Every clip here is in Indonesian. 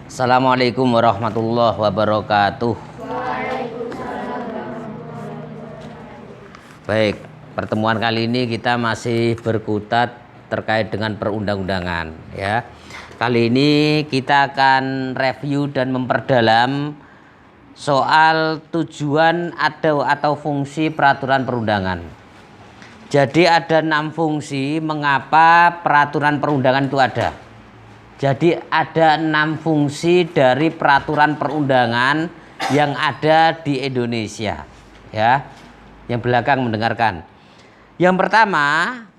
Assalamualaikum warahmatullahi wabarakatuh. Baik, pertemuan kali ini kita masih berkutat terkait dengan perundang-undangan ya. Kali ini kita akan review dan memperdalam soal tujuan atau fungsi peraturan perundangan. Jadi ada 6 fungsi mengapa peraturan perundangan itu ada. Jadi ada 6 fungsi dari peraturan perundangan yang ada di Indonesia ya. Yang belakang mendengarkan. Yang pertama,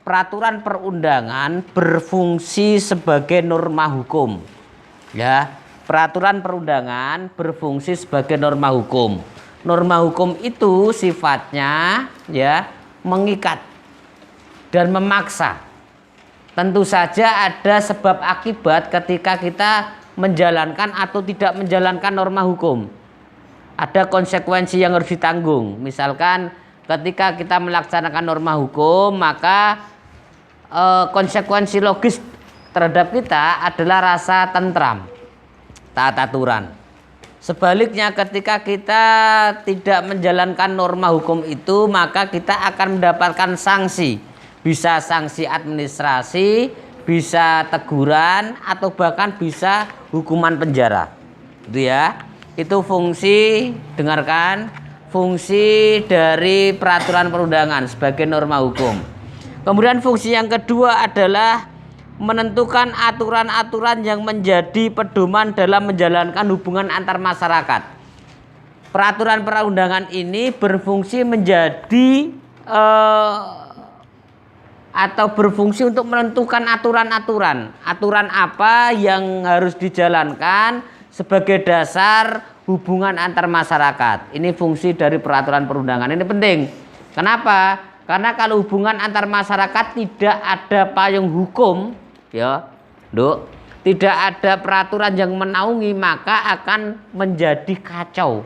peraturan perundangan berfungsi sebagai norma hukum. Ya, peraturan perundangan berfungsi sebagai norma hukum. Norma hukum itu sifatnya ya mengikat dan memaksa. Tentu saja ada sebab akibat ketika kita menjalankan atau tidak menjalankan norma hukum. Ada konsekuensi yang harus ditanggung. Misalkan ketika kita melaksanakan norma hukum, maka konsekuensi logis terhadap kita adalah rasa tentram, taat aturan. Sebaliknya ketika kita tidak menjalankan norma hukum itu, maka kita akan mendapatkan sanksi. Bisa sanksi administrasi, bisa teguran, atau bahkan bisa hukuman penjara. Itu ya. Itu fungsi, dengarkan, fungsi dari peraturan perundangan sebagai norma hukum. Kemudian fungsi yang kedua adalah menentukan aturan-aturan yang menjadi pedoman dalam menjalankan hubungan antar masyarakat. Peraturan perundangan ini berfungsi menjadi atau berfungsi untuk menentukan aturan-aturan. Aturan apa yang harus dijalankan sebagai dasar hubungan antar masyarakat. Ini fungsi dari peraturan perundangan. Ini penting. Kenapa? Karena kalau hubungan antar masyarakat tidak ada payung hukum, ya, tidak ada peraturan yang menaungi, maka akan menjadi kacau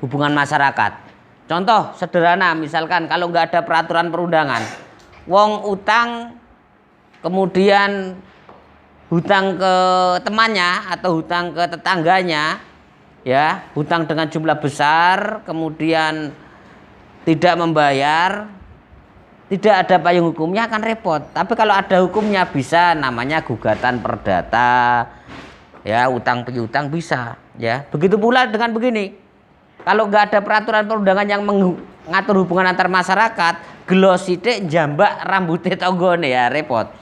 hubungan masyarakat. Contoh sederhana, misalkan kalau nggak ada peraturan perundangan, wong utang, kemudian hutang ke temannya atau hutang ke tetangganya, ya, hutang dengan jumlah besar, kemudian tidak membayar, tidak ada payung hukumnya, akan repot. Tapi kalau ada hukumnya bisa, namanya gugatan perdata, ya, utang piutang bisa, ya. Begitu pula dengan begini, kalau nggak ada peraturan perundangan yang mengatur hubungan antar masyarakat, gelo sithik jambak rambutnya tonggone, ya repot.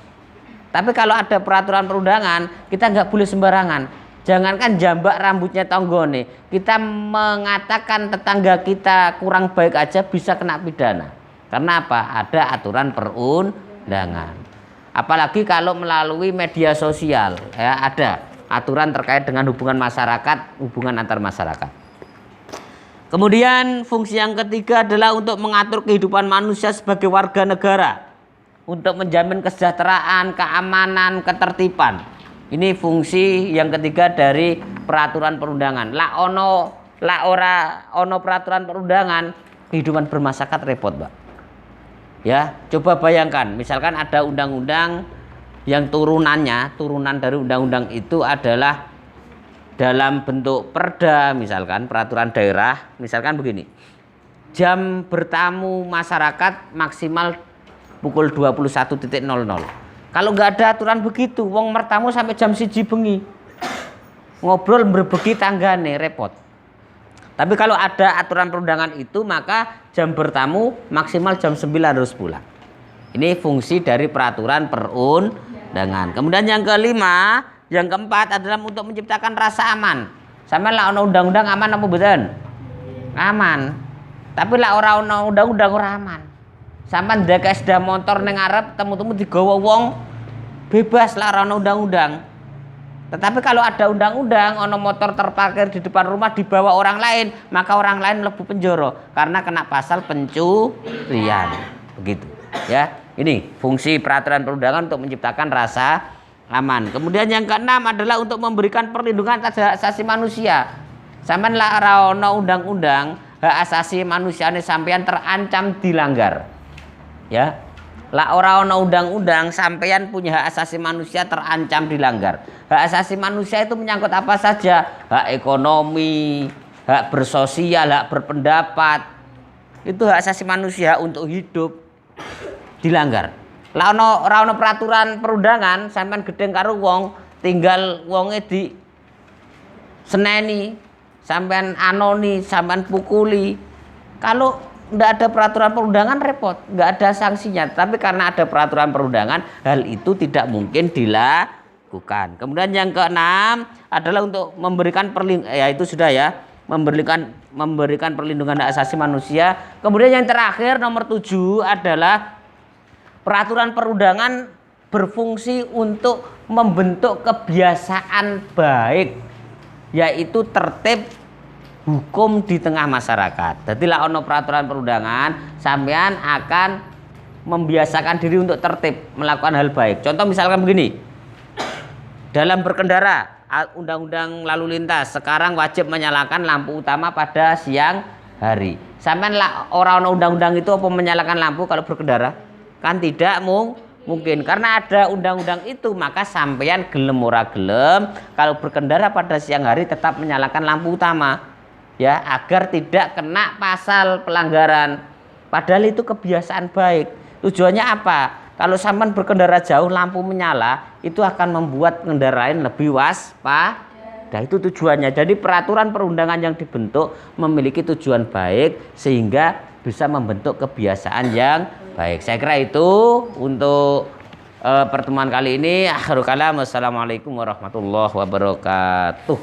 Tapi kalau ada peraturan perundangan, kita nggak boleh sembarangan. Jangankan jambak rambutnya tonggone, kita mengatakan tetangga kita kurang baik aja bisa kena pidana. Karena apa? Ada aturan perundangan. Apalagi kalau melalui media sosial, ya, ada aturan terkait dengan hubungan masyarakat, hubungan antar masyarakat. Kemudian fungsi yang ketiga adalah untuk mengatur kehidupan manusia sebagai warga negara, untuk menjamin kesejahteraan, keamanan, ketertiban. Ini fungsi yang ketiga dari peraturan perundangan. La ora ono peraturan perundangan, kehidupan bermasyarakat repot, Mbak. Ya, coba bayangkan, misalkan ada undang-undang yang turunan dari undang-undang itu adalah dalam bentuk perda, misalkan peraturan daerah, misalkan begini, jam bertamu masyarakat maksimal pukul 21.00. Kalau nggak ada aturan begitu, wong mertamu sampai jam 1 bengi, ngobrol berbagi tanggane, repot. Tapi kalau ada aturan perundangan itu, maka jam bertamu maksimal jam 9 harus pulang. Ini fungsi dari peraturan perundangan. Kemudian yang kelima, yang keempat adalah untuk menciptakan rasa aman. Sampe lah ono undang-undang aman apa mboten? Aman. Tapi lah ora ono undang-undang ora aman. Sampeyan ndek sepeda motor ning arep temu-temu digawa wong, bebas lah ora ono undang-undang. Tetapi kalau ada undang-undang, ono motor terparkir di depan rumah dibawa orang lain, maka orang lain mlebu penjara karena kena pasal pencurian. Begitu, ya. Ini fungsi peraturan perundangan untuk menciptakan rasa aman. Kemudian yang keenam adalah untuk memberikan perlindungan atas hak asasi manusia. Sampeyan lah ora ono undang-undang, hak asasi manusia ini sampeyan terancam dilanggar. Ya. Lah ora ono undang-undang, sampeyan punya hak asasi manusia terancam dilanggar. Hak asasi manusia itu menyangkut apa saja, hak ekonomi, hak bersosial, hak berpendapat. Itu hak asasi manusia untuk hidup dilanggar. Lah ora ono peraturan perundangan, sampean gedeng karo wong, tinggal wonge di seneni, sampean anoni, sampean pukuli. Kalau ndak ada peraturan perundangan repot, nggak ada sanksinya. Tapi karena ada peraturan perundangan, hal itu tidak mungkin dilakukan. Kemudian yang keenam adalah untuk memberikan ya itu sudah ya, memberikan perlindungan hak asasi manusia. Kemudian yang terakhir nomor 7 adalah peraturan perundangan berfungsi untuk membentuk kebiasaan baik, yaitu tertib hukum di tengah masyarakat. Jadi lah ono peraturan perundangan, sampean akan membiasakan diri untuk tertib, melakukan hal baik. Contoh misalkan begini, dalam berkendara, undang-undang lalu lintas sekarang wajib menyalakan lampu utama pada siang hari. Sampean lah orang undang-undang itu apa menyalakan lampu kalau berkendara? Kan tidak mungkin, karena ada undang-undang itu, maka sampean gelem ora gelem kalau berkendara pada siang hari tetap menyalakan lampu utama, ya, agar tidak kena pasal pelanggaran. Padahal itu kebiasaan baik. Tujuannya apa? Kalau sampean berkendara jauh lampu menyala, itu akan membuat pengendara lain lebih waspada. Itu tujuannya. Jadi peraturan perundangan yang dibentuk memiliki tujuan baik sehingga bisa membentuk kebiasaan yang baik. Saya kira itu untuk pertemuan kali ini. Akhirul kalam. Wassalamualaikum warahmatullahi wabarakatuh.